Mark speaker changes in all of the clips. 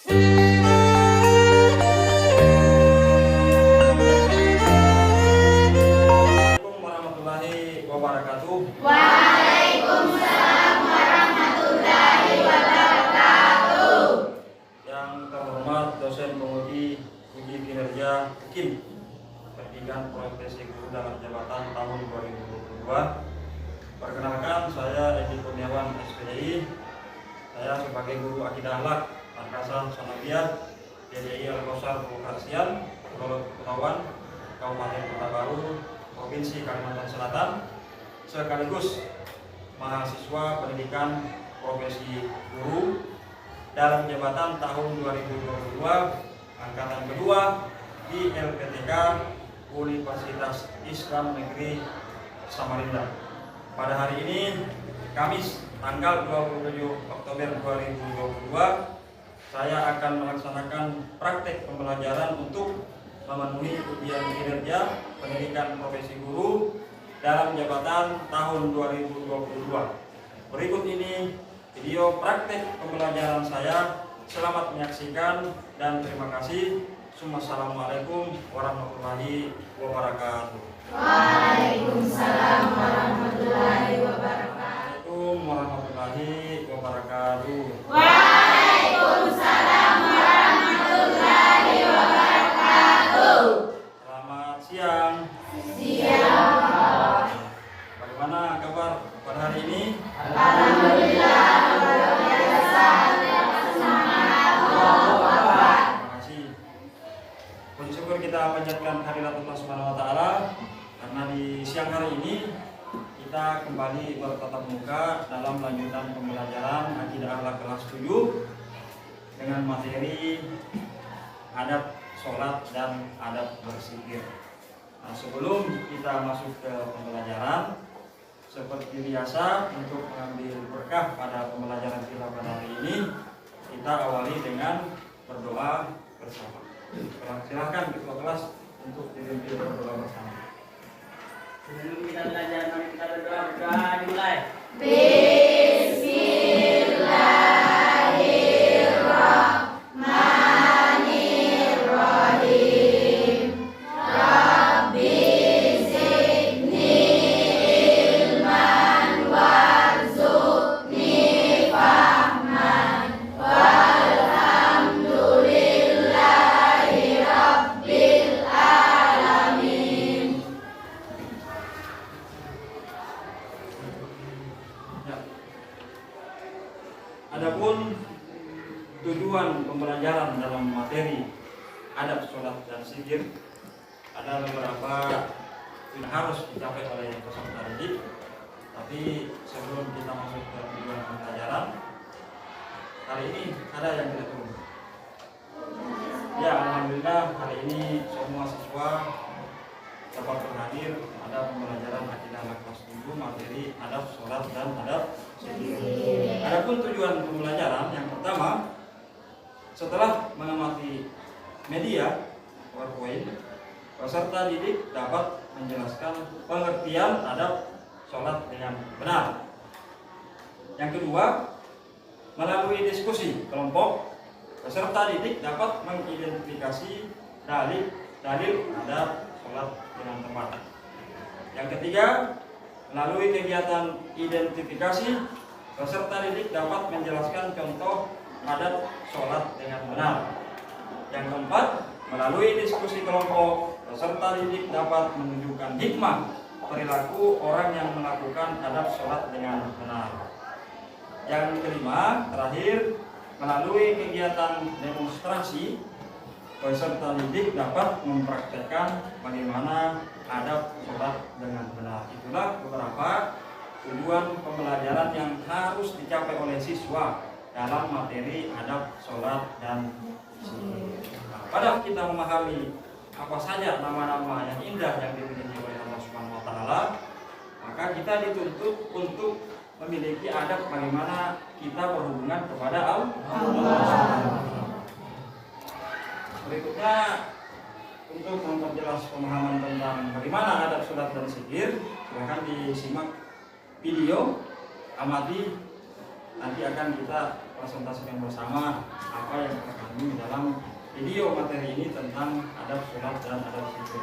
Speaker 1: warahmatullahi wabarakatuh.
Speaker 2: Waalaikumsalam warahmatullahi wabarakatuh.
Speaker 1: Yang terhormat dosen penguji uji kinerja UKIM Pendidikan Profesi Guru dalam jabatan tahun 2022. Perkenalkan, saya Edi Kurniawan SPDI. Saya sebagai guru akidah akhlak Madrasah Sanawiyah DDI Al-Kausar Bukasian, Pulau Kepulauan, Kabupaten Kota Baru, Provinsi Kalimantan Selatan, sekaligus mahasiswa pendidikan profesi guru dalam jabatan tahun 2022 angkatan kedua di LPTK Universitas Islam Negeri Samarinda. Pada hari ini, Kamis tanggal 27 Oktober 2022, saya akan melaksanakan praktek pembelajaran untuk memenuhi ujian kinerja pendidikan profesi guru dalam jabatan tahun 2022. Berikut ini video praktek pembelajaran saya. Selamat menyaksikan dan terima kasih. Assalamualaikum warahmatullahi wabarakatuh.
Speaker 2: Waalaikumsalam warahmatullahi wabarakatuh.
Speaker 1: Waalaikumsalam warahmatullahi wabarakatuh.
Speaker 2: Waalaikumsalam warahmatullahi wabarakatuh.
Speaker 1: Selamat siang.
Speaker 2: Siang.
Speaker 1: Bagaimana kabar pada hari ini?
Speaker 2: Alhamdulillah luar biasa. Semangat.
Speaker 1: Terima kasih. Puji syukur kita panjatkan kehadirat Allah Subhanahu wa taala karena di siang hari ini kita kembali bertatap muka dalam lanjutan pembelajaran akidah akhlak kelas 7 dengan materi adab sholat dan adab berzikir. Nah, sebelum kita masuk ke pembelajaran, seperti biasa untuk mengambil berkah pada pembelajaran kita pada hari ini, kita awali dengan berdoa bersama. Silakan ketua kelas untuk dipimpin berdoa bersama.
Speaker 3: Sebelum kita belajar, mari kita berdoa dimulai.
Speaker 2: Bismillahirrahmanirrahim. Rabbi zidni ilman warzuqni fahman. Walhamdulillahi rabbil alamin.
Speaker 1: Ya. Adapun tujuan pembelajaran dalam materi adab sholat dan zikir, ada beberapa yang harus dicapai oleh peserta didik. Tapi sebelum kita masuk ke tujuan pembelajaran, kali ini ada yang tidak turun. Ya, alhamdulillah hari ini semua siswa dapat berhadir pada pembelajaran akidah akhlak kelas 7 materi adab sholat dan adab zikir. Adapun tujuan pembelajaran yang pertama, setelah mengamati media PowerPoint, peserta didik dapat menjelaskan pengertian adab sholat dengan benar. Yang kedua, melalui diskusi kelompok, peserta didik dapat mengidentifikasi dalil adab sholat dengan tepat. Yang ketiga, melalui kegiatan identifikasi, peserta didik dapat menjelaskan contoh adab sholat dengan benar. Yang keempat, melalui diskusi kelompok, peserta didik dapat menunjukkan hikmah perilaku orang yang melakukan adab sholat dengan benar. Yang kelima, terakhir, melalui kegiatan demonstrasi, peserta didik dapat mempraktekkan bagaimana adab sholat dengan benar. Itulah beberapa tujuan pembelajaran yang harus dicapai oleh siswa dalam materi adab sholat dan zikir. Nah, pada kita memahami apa saja nama-nama yang indah yang dimiliki oleh Allah Subhanahu wa taala, maka kita dituntut untuk memiliki adab bagaimana kita berhubungan kepada Allah. Berikutnya, untuk memperjelas pemahaman tentang bagaimana adab sholat dan zikir, silakan disimak video, amati nanti akan kita presentasikan bersama apa yang terkandung dalam video materi ini tentang adab sholat dan adab zikir.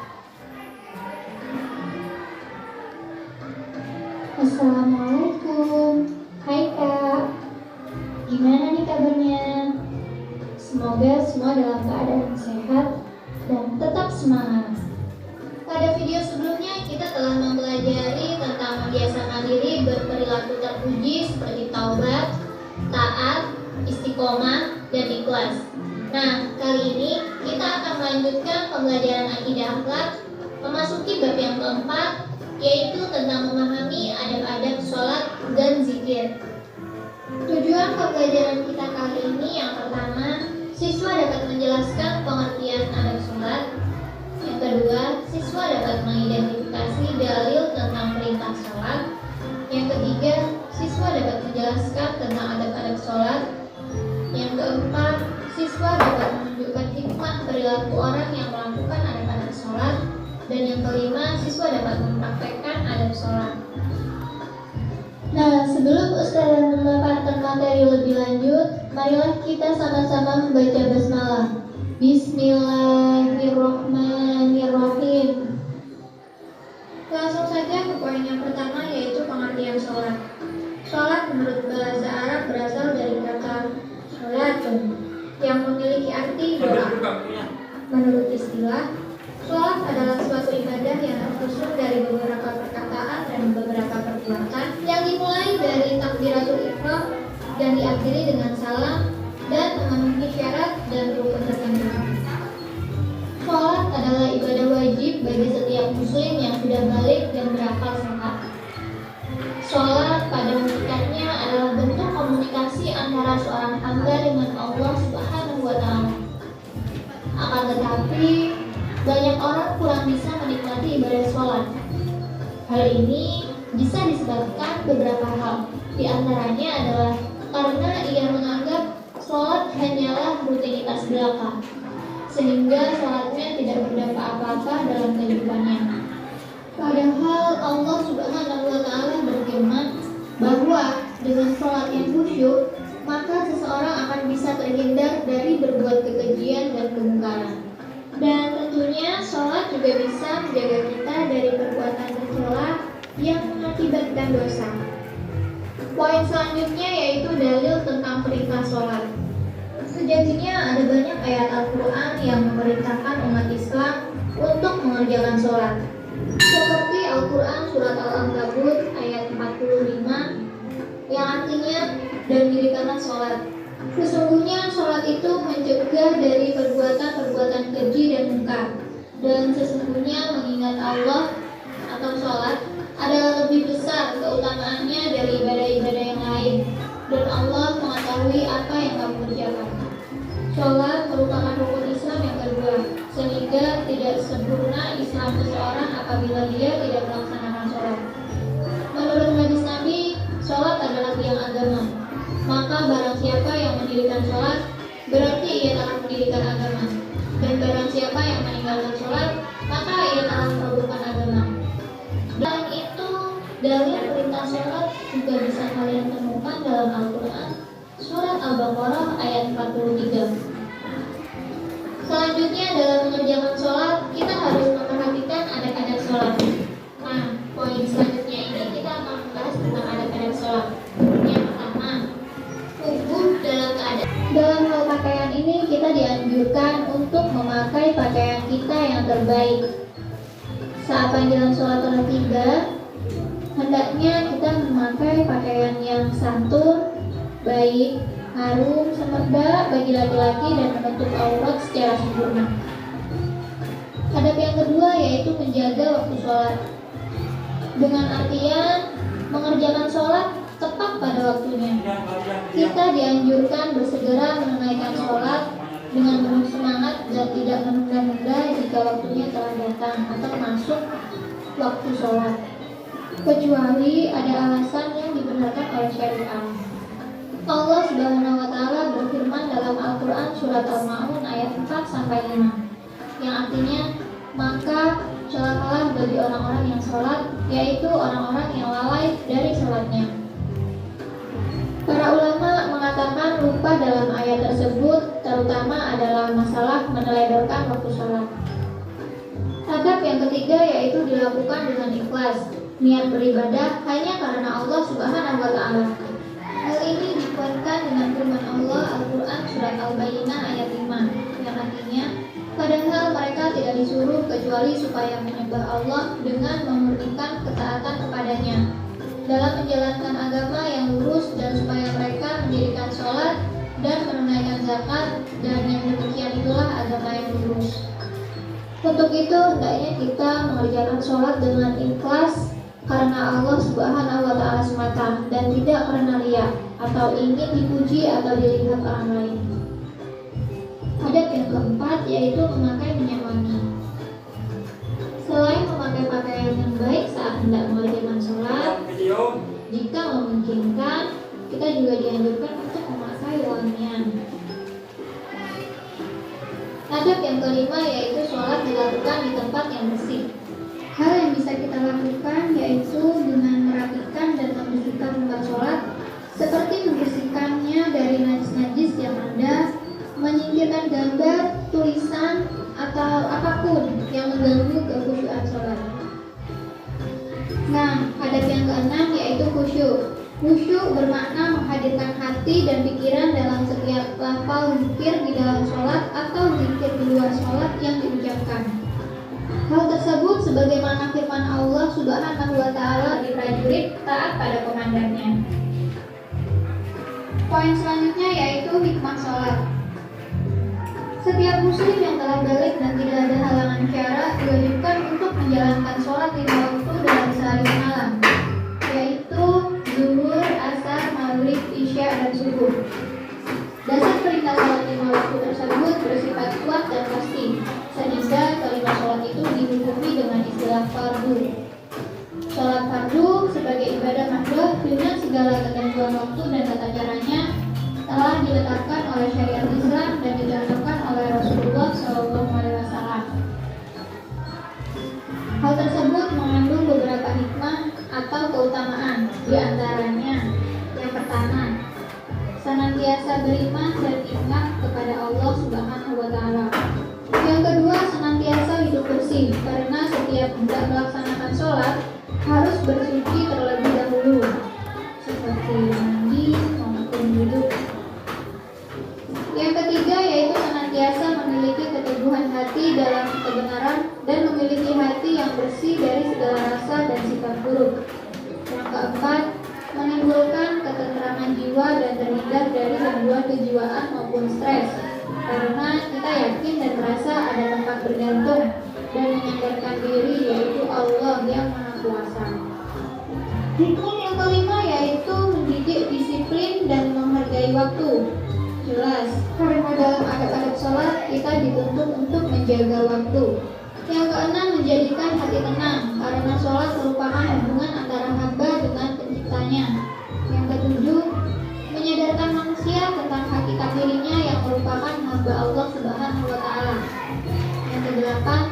Speaker 2: Assalamualaikum. Hai Kak, gimana nih kabarnya? Semoga semua dalam keadaan sehat dan tetap semangat. Pada video sebelumnya kita telah mempelajari tentang membiasakan diri berperilaku terpuji seperti taubat, taat, istiqomah, dan ikhlas. Nah, kali ini kita akan melanjutkan pembelajaran akidah akhlak, memasuki bab yang keempat, yaitu tentang memahami adab-adab sholat dan zikir. Tujuan pembelajaran kita kali ini yang pertama, siswa dapat menjelaskan pengertian adab sholat. Yang kedua, siswa dapat mengidentifikasi dalil tentang perintah sholat. Yang ketiga, siswa dapat menjelaskan tentang adab-adab sholat. Yang keempat, siswa dapat menunjukkan hikmah perilaku orang yang melakukan adab-adab sholat. Dan yang kelima, siswa dapat mempraktekkan adab sholat. Nah, sebelum Ustazah memaparkan materi lebih lanjut, marilah kita sama-sama membaca basmalah. Bismillahirrahmanirrahim. Langsung saja ke poin yang pertama, yaitu pengertian sholat. Sholat menurut bahasa Arab berasal dari kata sholatun yang memiliki arti doa. Menurut istilah, sholat adalah suatu ibadah yang tersusun dari beberapa perkataan dan beberapa perbuatan yang dimulai dari takbiratul ihram dan diakhiri dengan salam dan memenuhi syarat dan rukun tertentu. Sholat adalah ibadah wajib bagi setiap muslim yang sudah balik dan berakal sehat. Sholat pada hakikatnya adalah bentuk komunikasi antara seorang hamba dengan Allah Subhanahu wa Ta'ala. Akan tetapi, banyak orang kurang bisa menikmati ibadah sholat. Hal ini bisa disebabkan beberapa hal. Di antaranya adalah karena ia menganggap sholat hanyalah rutinitas belaka, sehingga sholatnya tidak berdampak apa-apa dalam kehidupannya. Padahal Allah Subhanahu wa Ta'ala berfirman bahwa dengan sholat yang khusyuk, maka seseorang akan bisa terhindar dari berbuat kekejian dan kemungkaran. Dan tentunya sholat juga bisa menjaga kita dari perbuatan tercela yang mengakibatkan dosa. Poin selanjutnya yaitu dalil tentang perintah sholat. Sejatinya ada banyak ayat Al-Quran yang memerintahkan umat Islam untuk mengerjakan sholat. Seperti Al-Quran Surat Al-Ankabut ayat 45 yang artinya, dan dirikanlah sholat. Sesungguhnya sholat itu mencegah dari perbuatan-perbuatan keji dan mungkar. Dan sesungguhnya mengingat Allah atau sholat adalah lebih besar keutamaannya dari ibadah-ibadah yang lain. Dan Allah mengetahui apa yang kamu kerjakan. Sholat merupakan rukun Islam yang kedua, sehingga tidak sempurna Islam seseorang apabila dia tidak melaksanakan sholat. Menurut hadis Nabi, sholat adalah tiang agama. Maka barang siapa yang mendirikan sholat, berarti ia telah mendirikan agama. Dan barang siapa yang meninggalkan sholat, maka ia telah merobohkan agama. Dan itu, dalil perintah sholat juga bisa kalian temukan dalam Al-Quran Surat Al-Baqarah ayat 43. Selanjutnya dalam mengerjakan sholat, kita harus memperhatikan adab-adab sholat. Nah, poin selanjutnya ini kita akan membahas tentang adab-adab sholat. Yang pertama, wudhu dalam keadaan. Dalam hal pakaian ini kita dianjurkan untuk memakai pakaian kita yang terbaik. Saat panggilan sholat telah tiba, hendaknya kita memakai pakaian yang santun, baik, harum, semerbak bagi laki-laki dan menutup aurat secara sempurna. Adab yang kedua yaitu menjaga waktu sholat. Dengan artian mengerjakan sholat tepat pada waktunya. Kita dianjurkan bersegera menunaikan sholat dengan penuh semangat dan tidak menunda-nunda jika waktunya telah datang atau masuk waktu sholat, kecuali ada alasan yang dibenarkan oleh syariat. Allah Subhanahu wa Ta'ala berfirman dalam Al-Quran Surat Al-Ma'un ayat 4-5, yang artinya, maka celakalah bagi orang-orang yang sholat, yaitu orang-orang yang lalai dari sholatnya. Para ulama mengatakan lupa dalam ayat tersebut terutama adalah masalah meneledorkan waktu sholat. Adab yang ketiga yaitu dilakukan dengan ikhlas, niat beribadah hanya karena Allah Subhanahu wa Ta'ala. Hal ini dikuatkan dengan firman Allah Al-Quran Surat Al-Bayyinah ayat 5 yang artinya, padahal mereka tidak disuruh kecuali supaya menyembah Allah dengan memurnikan ketaatan kepadanya dalam menjalankan agama yang lurus dan supaya mereka mendirikan sholat dan menunaikan zakat, dan yang demikian itulah agama yang lurus. Untuk itu hendaknya kita mengerjakan sholat dengan ikhlas karena Allah Subhanahu wa Ta'ala semata dan tidak karena riya atau ingin dipuji atau dilihat orang lain. Adab yang keempat yaitu memakai minyak wangi. Selain memakai pakaian yang baik saat hendak mengerjakan sholat, jika memungkinkan, kita juga dianjurkan untuk memakai wangian. Adab yang kelima yaitu sholat dilakukan di tempat yang bersih. Hal yang bisa kita lakukan yaitu dengan merapikan dan membersihkan tempat sholat, seperti membersihkannya dari najis-najis yang ada, menyingkirkan gambar, tulisan, atau apapun yang mengganggu kekhusyuan sholat. Nah, adab yang keenam yaitu khusyuk. Khusyuk bermakna menghadirkan hati dan pikiran dalam setiap lafal zikir di dalam sholat atau zikir di luar sholat yang diucapkan. Hal tersebut sebagaimana firman Allah Subhanahu wa Ta'ala di prajurit taat pada komandannya. Poin selanjutnya yaitu hikmah sholat. Setiap muslim yang telah balik dan tidak ada halangan syara diwajibkan untuk menjalankan sholat 5 waktu dalam sehari semalam, yaitu zuhur, asar, maghrib, isya, dan subuh. Dasar perintah sholat 5 waktu tersebut bersifat kuat dan pasti, sehingga kelima sholat itu dihukumi dengan istilah fardu. Sholat fardu sebagai ibadah makruh dengan segala ketentuan waktu dan tata caranya telah diletakkan oleh syariat Islam dan dicontohkan oleh Rasulullah SAW. Hal tersebut mengandung beberapa hikmah atau keutamaan, di antaranya yang pertama, senantiasa beriman dan ingat kepada Allah Subhanahu wa Ta'ala. Yang kedua, senantiasa hidup bersih, karena setiap hendak melaksanakan sholat harus bersuci terlebih dahulu, seperti mandi maupun wudhu. Yang ketiga yaitu senantiasa memiliki keteguhan hati dalam kebenaran dan memiliki hati yang bersih dari segala rasa dan sifat buruk. Yang keempat, menimbulkan ketentraman jiwa dan terhindar dari gangguan kejiwaan maupun stres, karena kita yakin dan merasa ada tempat bergantung dan menyandarkan diri yaitu Allah yang Maha Kuasa. Hikmah yang kelima yaitu mendidik disiplin dan menghargai waktu. Jelas, karena dalam adab-adab sholat kita dituntut untuk menjaga waktu. Yang keenam, menjadikan hati tenang, karena sholat merupakan hubungan antara hamba dengan penciptanya. Yang ketujuh, menyadarkan manusia tentang hakikat dirinya yang merupakan hamba Allah Subhanahu wa Ta'ala. Yang kedelapan,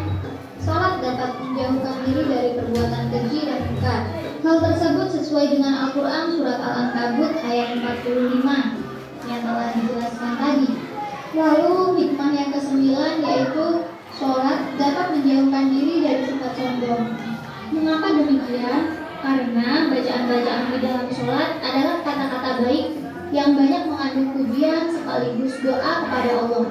Speaker 2: sholat dapat menjauhkan diri dari perbuatan keji dan munkar. Hal tersebut sesuai dengan Al-Quran Surat Al-Ankabut ayat 45 yang telah dijelaskan tadi. Lalu hikmah yang kesembilan yaitu sholat dapat menjauhkan diri dari sifat sombong. Mengapa demikian? Karena bacaan-bacaan di dalam sholat adalah kata-kata baik yang banyak mengandung pujian sekaligus doa kepada Allah,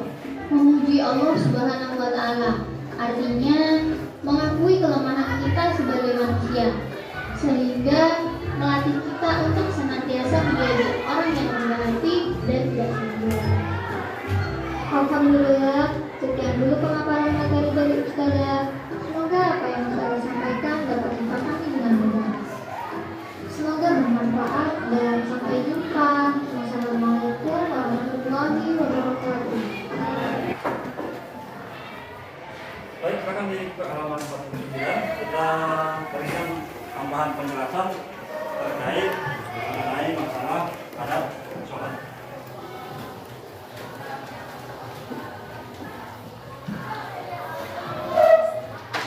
Speaker 2: memuji Allah Subhanahu wa Ta'ala. Artinya mengakui kelemahan kita sebagai manusia, sehingga melatih kita untuk senantiasa menjadi orang yang rendah hati dan tidak sombong. Alhamdulillah, sekian dulu pemaparan materi dari Ustazah. Semoga apa yang Ustazah sampaikan dapat dipahami dengan benar. Semoga bermanfaat dan sampai jumpa. Wassalamualaikum warahmatullahi wabarakatuh.
Speaker 1: Baik, silakan di halaman 49 kita berikan tambahan penjelasan terkait mengenai masalah adab sholat.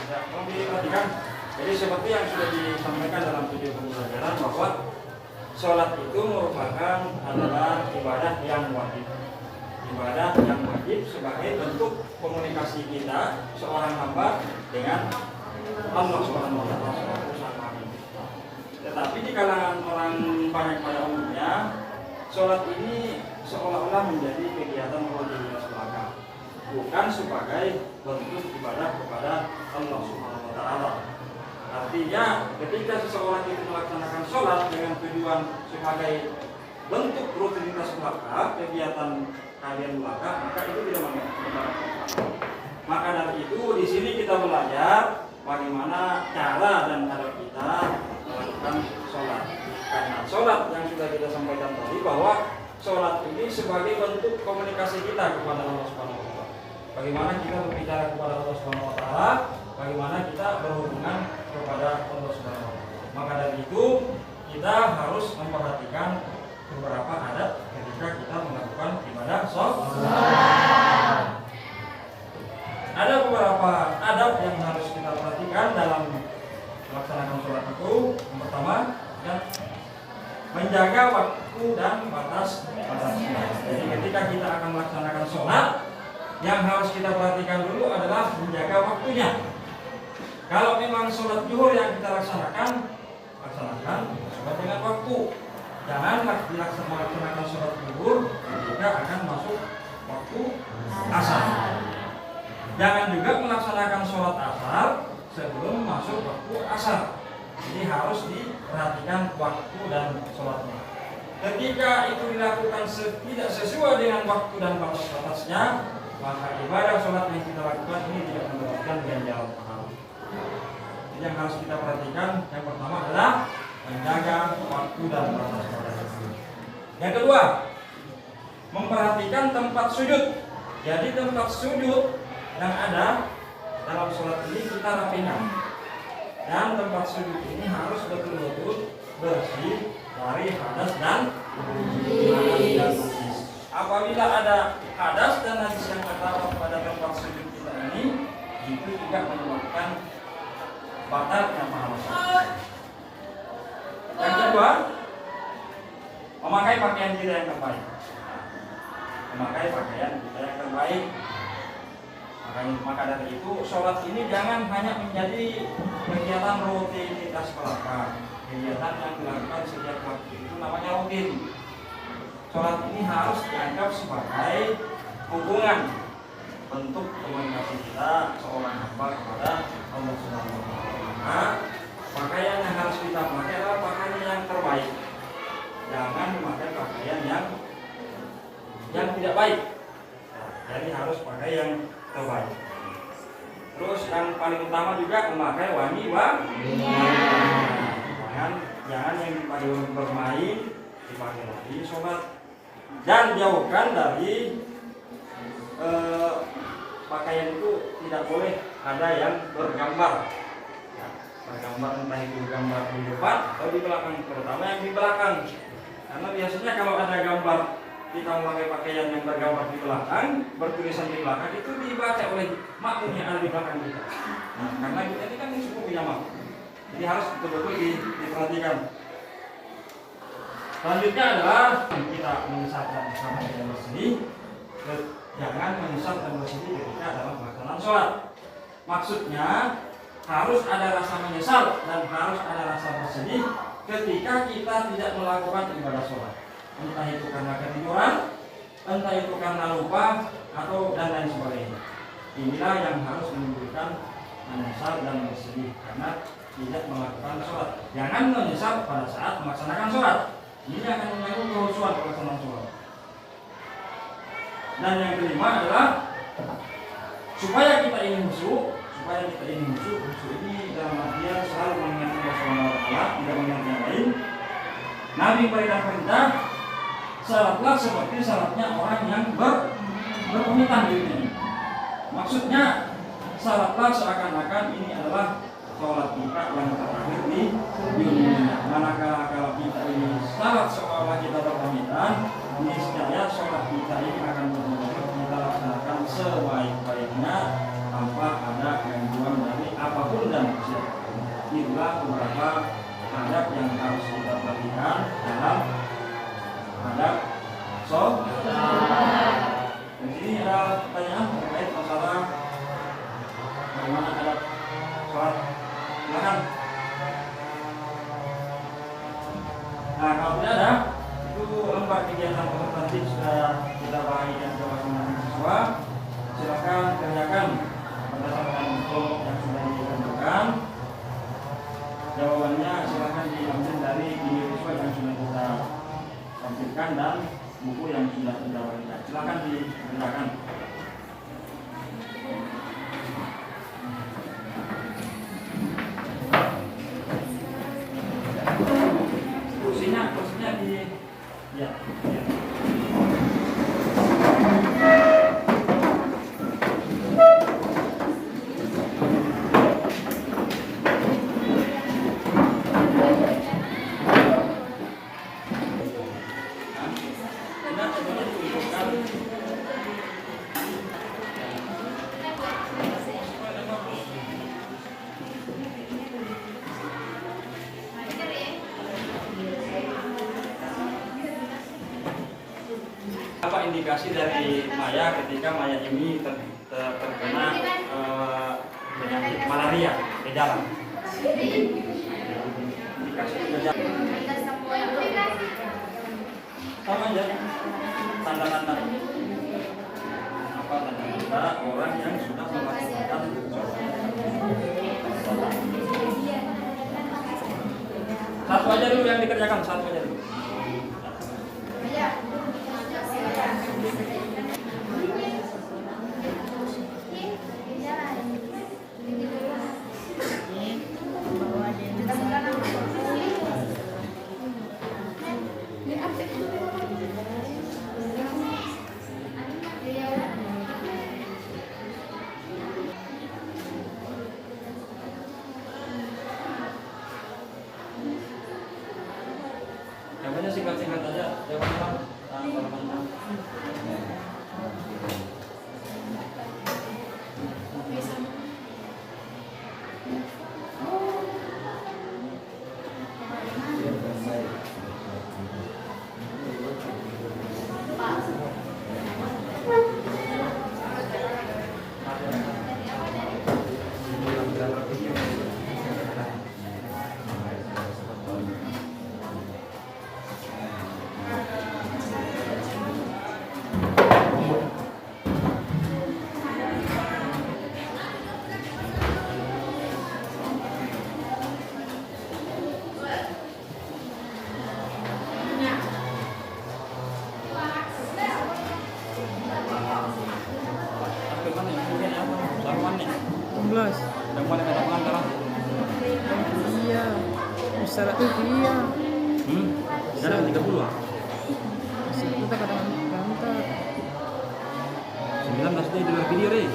Speaker 1: Ya, tolong diperhatikan. Jadi seperti yang sudah disampaikan dalam video pembelajaran bahwa sholat itu merupakan adalah ibadah yang wajib. Ibadah yang wajib sebagai bentuk komunikasi kita seorang hamba dengan Allah Subhanahu wa taala. Tetapi di kalangan orang banyak pada umumnya, sholat ini seolah-olah menjadi kegiatan rutinitas belaka, bukan sebagai bentuk ibadah kepada Allah Subhanahu wa taala. Artinya, ketika seseorang itu melaksanakan sholat dengan tujuan sebagai bentuk rutinitas belaka, kegiatan harian belaka, maka itu tidak merupakan. Maka dari itu di sini kita belajar bagaimana cara dan cara kita melakukan sholat. Karena sholat yang sudah kita sampaikan tadi bahwa sholat ini sebagai bentuk komunikasi kita kepada Allah Subhanahu wa taala. Bagaimana kita berbicara kepada Allah Subhanahu wa taala, bagaimana kita berhubungan kepada Allah Subhanahu wa taala. Maka dari itu kita harus memperhatikan beberapa adab ketika kita melakukan ibadah sholat. Ada beberapa adab yang harus kita perhatikan dalam melaksanakan sholat itu. Yang pertama, ya, menjaga waktu dan batas. Jadi ketika kita akan melaksanakan sholat, yang harus kita perhatikan dulu adalah menjaga waktunya. Kalau memang sholat zuhur yang kita laksanakan sholat dengan waktu. Jangan melaksanakan sholat zuhur ketika akan masuk waktu asar. Jangan juga melaksanakan sholat asar sebelum masuk waktu asar. Jadi harus diperhatikan waktu dan sholatnya. Ketika itu dilakukan tidak sesuai dengan waktu dan batas-batasnya, maka ibadah sholat yang kita lakukan ini tidak mendapatkan ganjaran pahala. Jadi yang harus kita perhatikan yang pertama adalah menjaga waktu dan batas-batas. Yang kedua, memperhatikan tempat sujud. Jadi tempat sujud yang ada dalam sholat ini kita rapikan, dan tempat sujud ini harus betul-betul bersih dari hadas dan najis. Apabila ada hadas dan najis yang terdapat pada tempat sujud kita ini, itu juga menyebabkan batalnya pahala sholat. Yang kedua, memakai pakaian kita yang terbaik. Memakai pakaian kita yang terbaik. Maka dari itu sholat ini jangan hanya menjadi kegiatan rutinitas belaka, kegiatan yang dilakukan setiap waktu, itu namanya rutin. Sholat ini harus dianggap sebagai hubungan, bentuk komunikasi kita seorang hamba kepada Allah Subhanahu wa taala. Pakaian yang harus kita pakai adalah pakaian yang terbaik. Jangan memakai pakaian yang tidak baik. Jadi harus pakai yang terbaik. Terus yang paling utama juga memakai wangi. Jangan yang dipakai untuk bermain dipakai lagi sholat. Dan jauhkan dari pakaian itu tidak boleh ada yang bergambar. Bergambar entah itu gambar di depan atau di belakang, terutama yang di belakang. Karena biasanya kalau ada gambar kita memakai pakaian yang bergambar di belakang, bertulisan di belakang, itu dibaca oleh makmum yang ada di belakang kita. Nah, karena kita ini kan cukup punya makmum, jadi harus betul-betul diperhatikan. Selanjutnya adalah kita menyesatkan sama yang bersih. Jangan menyesatkan bersih ketika dalam pelaksanaan sholat. Maksudnya harus ada rasa menyesal dan harus ada rasa bersedih ketika kita tidak melakukan ibadah sholat. Entah itu karena ketiduran, entah itu karena lupa, atau dan lain sebagainya. Inilah yang harus menimbulkan menyesal dan bersedih karena tidak melakukan sholat. Jangan menyesal pada saat melaksanakan sholat. Ini akan mengganggu kehusuan pelaksanaan sholat. Dan yang kelima adalah supaya kita ini khusyuk. Khusyuk ini dalam artian selalu mengingat Allah Subhanahu wa taala, tidak mengingat yang lain. Nabi perintah salatlah seperti salatnya orang yang berpamitan di dunia. Maksudnya salatlah seakan-akan ini adalah salat kita yang terakhir di dunia. Manakala kalau kita ini salat seolah kita berpamitan, niscaya salat kita ini akan benar-benar kita laksanakan sebaik-baiknya tanpa ada gangguan dari apapun dan siapapun. Itulah beberapa adab yang harus kita perhatikan dalam terhadap di sini ada pertanyaan terkait masalah bagaimana adab sholat. Silakan. Nah, kalau tidak ada, itu lembar kegiatan konsultatif sudah kita bagikan ke masing-masing siswa. Silakan kerjakan berdasarkan kelompok yang sudah ditentukan. Jawabannya silakan diambil dari video visual yang sudah kita tampilkan dan buku yang sudah kita bagikan. Silakan dikerjakan. Kursinya di ya. Apa indikasi dari Maya ketika Maya ini terkena penyakit malaria di dalam? Indikasi sama aja, tanda-tanda apa tanda-tanda orang yang sudah melakukan satu aja dulu yang dikerjakan, satu aja dulu. Jawabannya singkat-singkat aja, jawabannya yang mana kata pengantaran?
Speaker 4: Iya, bisa itu dia.
Speaker 1: Ada 30 ah?
Speaker 4: Kita kadang kantor.
Speaker 1: 19 dia di luar video deh.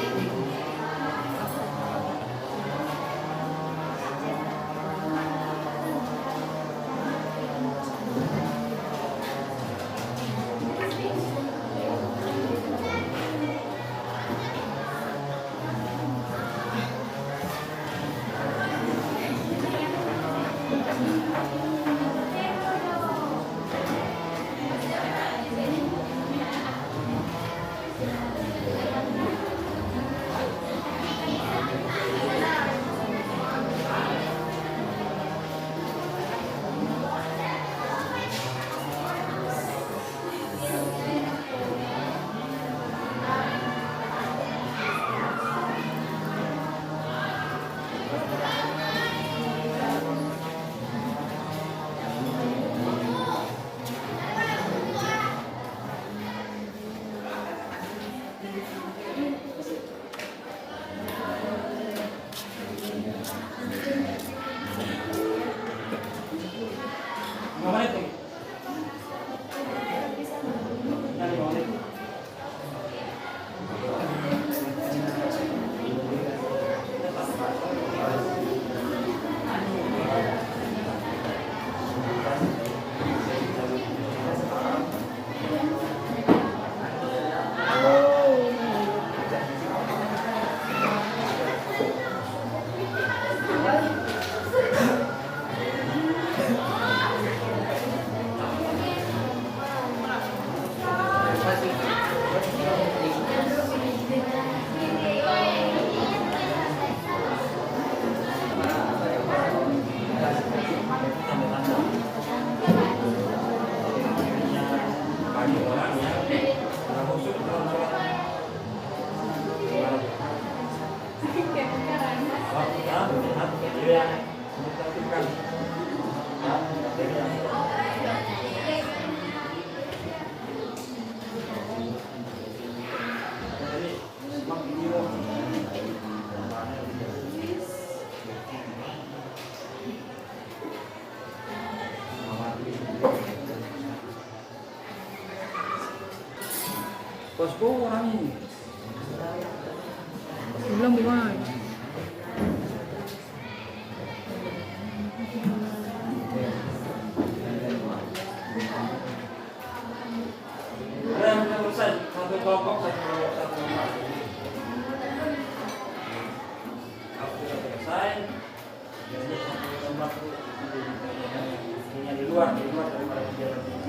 Speaker 1: tangannya pada khusyuk dalam sholat. Kalau kita melihat video yang ditertibkan, materi yang jadi simak video. Bosku orang ini
Speaker 4: Belum buat.
Speaker 1: yang selesai satu kelompok satu nomor. Kalau sudah selesai, jadi satu nomor di luar daripada kegiatan ini.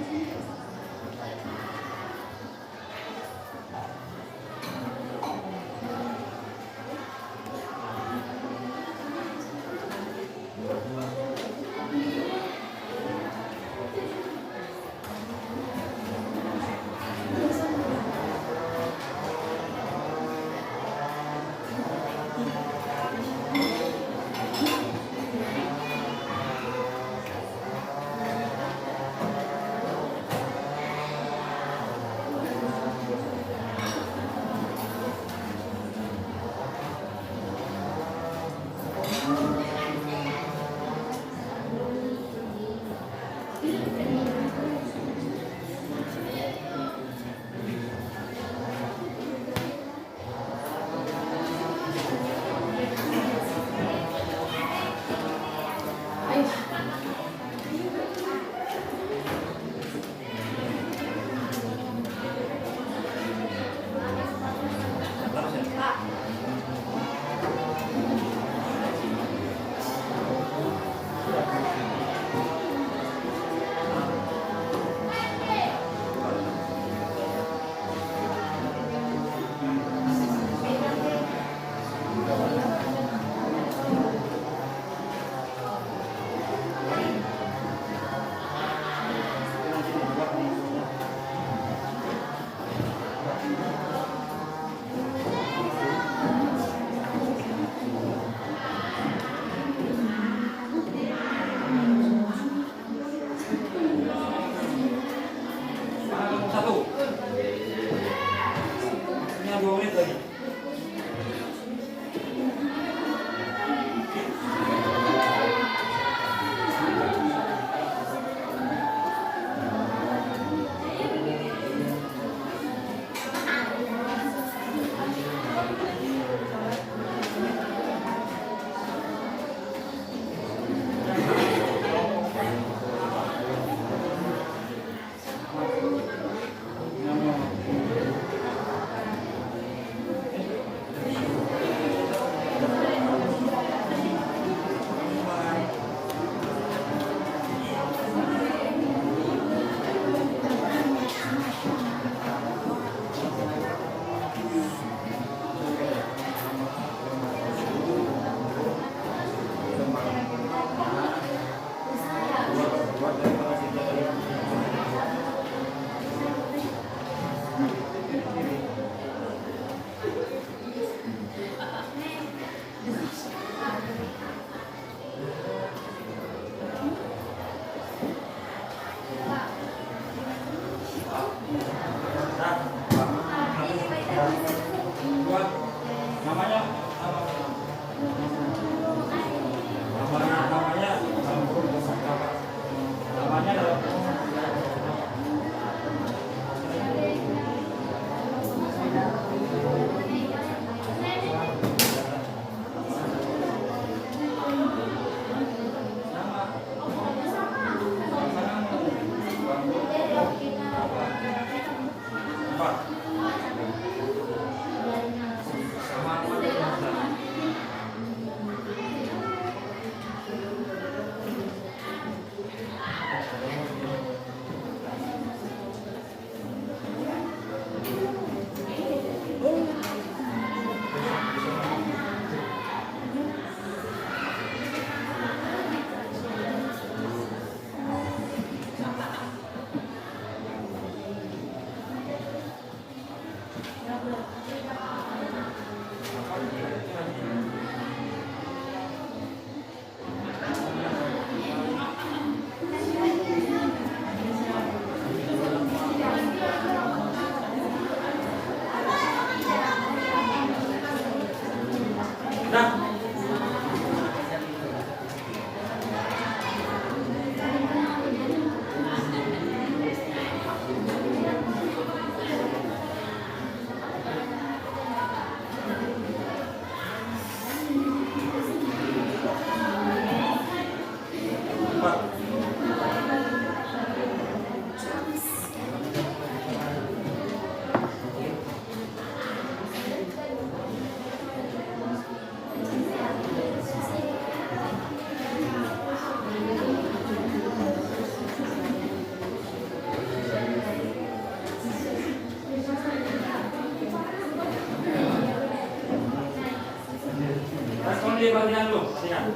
Speaker 1: Di bagian lu, perhatikan.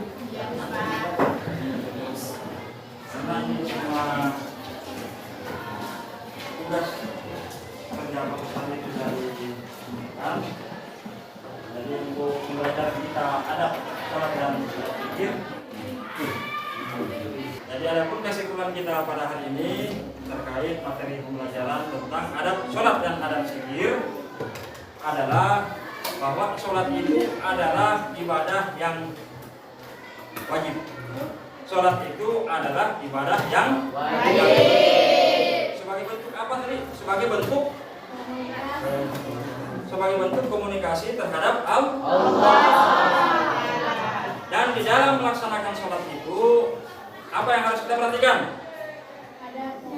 Speaker 1: Karena ini semua tugas kerja perusahaan itu dari kan. Jadi untuk belajar kita ada sholat dan zikir. Jadi adapun kesimpulan kita pada hari ini terkait materi pembelajaran tentang adab sholat dan adab zikir adalah bahwa sholat itu adalah ibadah yang wajib. Sholat itu adalah ibadah yang wajib. Sebagai bentuk apa tadi? Sebagai bentuk komunikasi terhadap Allah. Dan di dalam melaksanakan sholat itu apa yang harus kita perhatikan?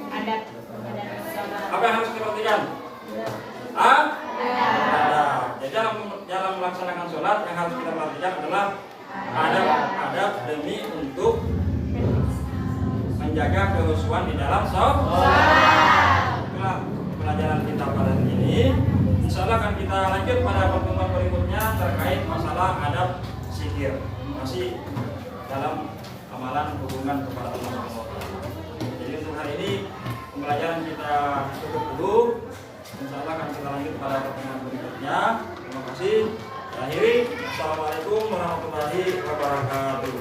Speaker 2: Adab.
Speaker 1: Apa yang harus kita perhatikan? Jadi dalam melaksanakan sholat yang harus kita perhatikan adalah adab demi untuk menjaga kehusuan di dalam sholat. Itulah pelajaran kita pada hari ini. Insya Allah akan kita lanjut pada pertemuan berikutnya terkait masalah adab zikir. Masih dalam amalan hubungan kepada Allah SWT. Jadi untuk hari ini pembelajaran kita cukup dulu. Insya Allah akan kita lanjut pada pertemuan berikutnya. Terima kasih. Akhiri, assalamualaikum warahmatullahi wabarakatuh.